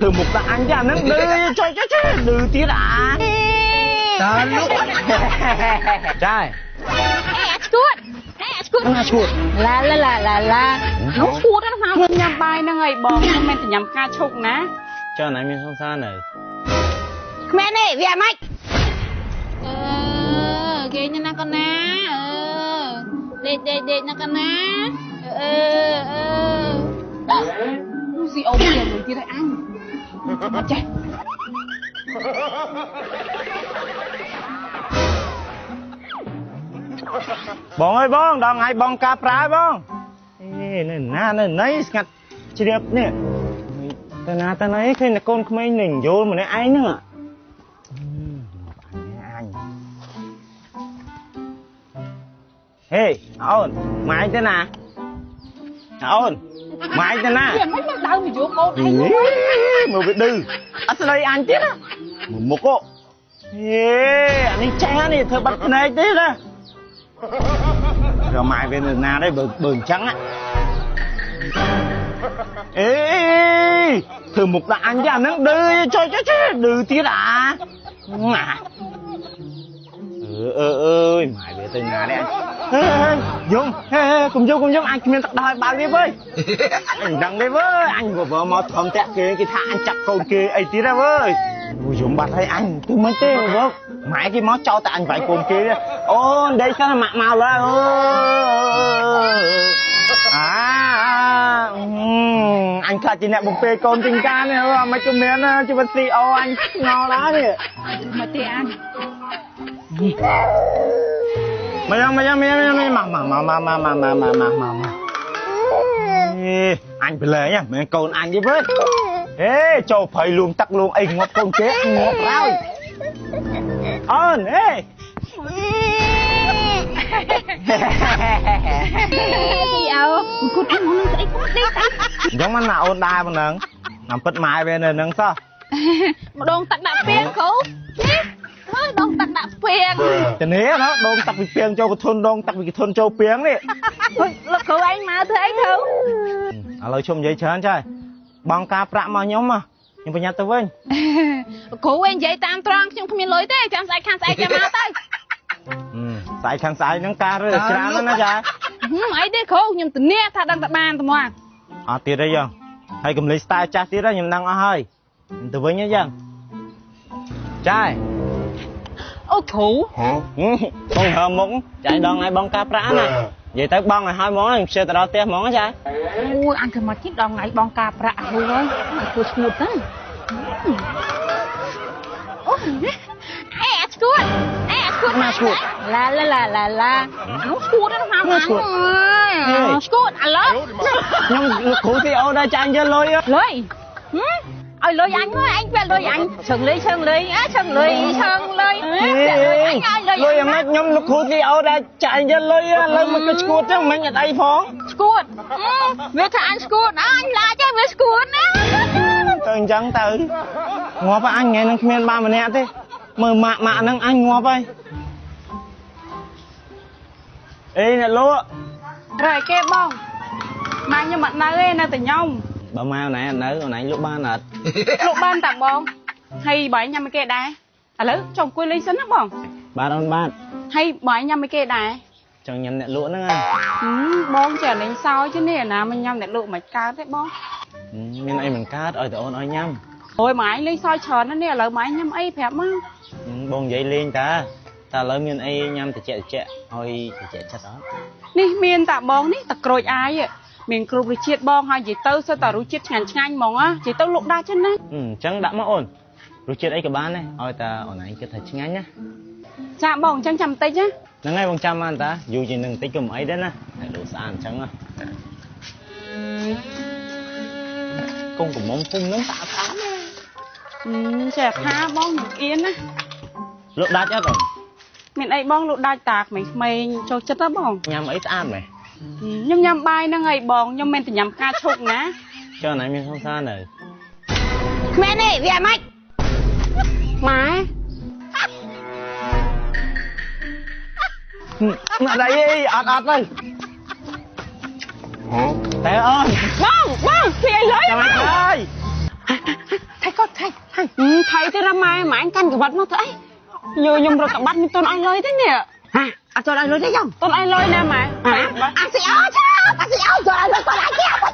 Từ một là anh ra nắng đưa cho đưa tí đã. Trời lúc. Trai. Nó chuột. là nó chuột đó mà nhầm bài nó ngày bò nhưng mình thì nhầm ca chục ná. Cho này mình không xa này. Mẹ này về mày. Ghê nha con ná. Đệ nha con ná. Gì ôm tiền rồi kia đây anh. Chạy. Bong ơi bong, đong ai bong cá prá bong. Ê, nè nấy ngặt chi đẹp nè. Ta nói khi là con không ai nỉnh vô mà nói ai nữa. Anh. Hey, ôn, mày thế nào? Ôn, mày thế nào? Mấy mắt đau mày vô con hay quá. Mà bị đư. Ở đây anh chết á. Một cô. Ê, anh ấy cha này thơ bắt này thế đó. Rồi mày về nào đây bừng trắng á. Ê, thử một là anh ra nó đưa cho đưa tí đã. Mà. Ơi, mày về từ nhà đây anh. Dung, cùng Dung anh mình tắt đòi bao đi với. Anh đằng đây với, anh vừa vợ mà thầm tẹt kia cái thằng anh chặt con kia ấy tí ra với. Dung bắt thấy anh, tôi mới tê vợ. Mãi cái món cho tại anh phải con kia. Ô, đây sao mặc màu ra. Anh khai chị nè một phê con tình ca này mấy cái miếng chứ bác sĩ ô anh ngon đó nè. Mà tì anh. Mày anh phải lấy nhá, mấy con anh đi với. Ê, cho phải luôn tắc luôn, ấy ngọt con chế, ngọt rồi. Ơn, ê. Gì ảo, con ăn món này không đi ta. Giống anh nào ôn đai mà nâng, nằm bật mai bên này nâng sao? Đồn tắc đạp phiên khổ. Đồn tắc đạp phiên. Chẳng thế đó, đồn tắc bị phiên cho cái thôn đồn tắc bị cái thôn châu phiên đi. Lực khổ anh mà thưa anh không? Lời chung giấy chán trai. Bong ca prạ mà nhóm mà. Nhưng phải nhặt tới vinh. Cố anh giấy tam trăng nhưng khôngមានlốiទេចាំស្អែកខាងស្អែកចាំមកទៅ ស្អែកខាងស្អែកហ្នឹងការរើច្រើនណាស់ចា អីទេគ្រូខ្ញុំធានាថាដឹងតែបានតែមកអត់ទៀតទេយើងហើយកំលេច style ចាស់ទៀតខ្ញុំដឹងអស់ហើយទៅវិញទេយើងចាយអូគ្រូបងហើមុខចាយដងឲ្យបងការប្រាក់ណានិយាយទៅបងឲ្យហើយហ្មងខ្ញុំជិះទៅដល់ផ្ទះហ្មងចាយអូអញក៏មកជិះដល់ថ្ងៃបងការប្រាក់ហូរហើយគួរឈ្ងួតទៅអូអេឈ្ងួតណាឈ្ងួតឡានោះឈ្ងួតណាស់មកឈ្ងួតឥឡូវខ្ញុំលោកគ្រូទីអូដែរចាញ់យកលុយលុយឲ្យលុយអញមកអញពេលលុយអញឈឹងលុយឈឹងលុយលុយអញឲ្យលុយលុយអាម៉េចខ្ញុំលោកគ្រូទីអូដែរចាញ់យកលុយឥឡូវមកឈ្ងួតចឹងមិនអត់អីផងឈ្ងួតវាថាអញឈ្ងួតអញឡាចវាឈ្ងួតណាទៅអញ្ចឹងទៅងាប់អញថ្ងៃនឹងគ្មានបានម្នាក់ទេមើលម៉ាក់ហ្នឹងអញងាប់ហើយអេអ្នកលក់រ៉េគេបងម៉ាក់ខ្ញុំអត់នៅទេនៅតែខ្ញុំបើម៉ែអូនឯងអត់នៅអូនឯងលក់បានអត់លក់បានតាបងហើយបើញ៉ាំឲ្យគេដែរឥឡូវចង់អង្គុយលេងសិនណាបងបាទអូនបាទហើយបើញ៉ាំឲ្យគេដែរចង់ញ៉ាំអ្នកលក់ហ្នឹងបងចេះលេងសើចនេះណាមិនញ៉ាំអ្នកលក់មិនកើតទេបងមានអីមិនកើតឲ្យតែអូនឲ្យញ៉ាំអូយម៉ែលេងសើចច្រើនណាស់នេះឥឡូវម៉ែញ៉ាំអីប្រាប់មកបងនិយាយលេងតាតែឥឡូវមានអីញ៉ាំតិចឲ្យតិចចិត្តអត់នេះមានតាបងនេះតក្រូចអាយមានគ្រប់រសជាតិបងហើយនិយាយទៅសិតតែរសជាតិឆ្ងាញ់ហ្មងនិយាយទៅលក់ដាច់ចឹងណាអញ្ចឹងដាក់មកអូនរសជាតិអីក៏បានដែរឲ្យតែអូនឯងគិតថាឆ្ងាញ់ណាចាបងអញ្ចឹងចាំបន្តិចណាហ្នឹងហើយបងចាំបានតាយូរជាងនឹងបន្តិចក៏មិនអីដែរណាតែលក់ស្អាតអញ្ចឹងកងកំមុំពុំហ្នឹងតាស្អាតចេះថាបងអៀនណាលក់ដាច់អត់អូនមានអីបងលក់ដាច់តាក្មេងចូលចិត្តណាបងញ៉ាំអីស្អាតមែនខ្ញុំញ៉ាំបាយហ្នឹងហើយបងខ្ញុំមិនតែញ៉ាំផ្កាឈូកណាចុះណៃមានសង្សារនៅក្មេងនេះវាម៉េចម៉ែអត់អីអត់ទៅតែអូនបងវាអីឡើយចាំអី thầy thế ra mai mà anh căn cái vật nó thấy nhiều nhung rồi cả bắt mình tôn ai lời thế nè tôn ai lời thế không tôn ai lời nè mà anh sẽ áo chứ anh sẽ áo rồi tôn ai kia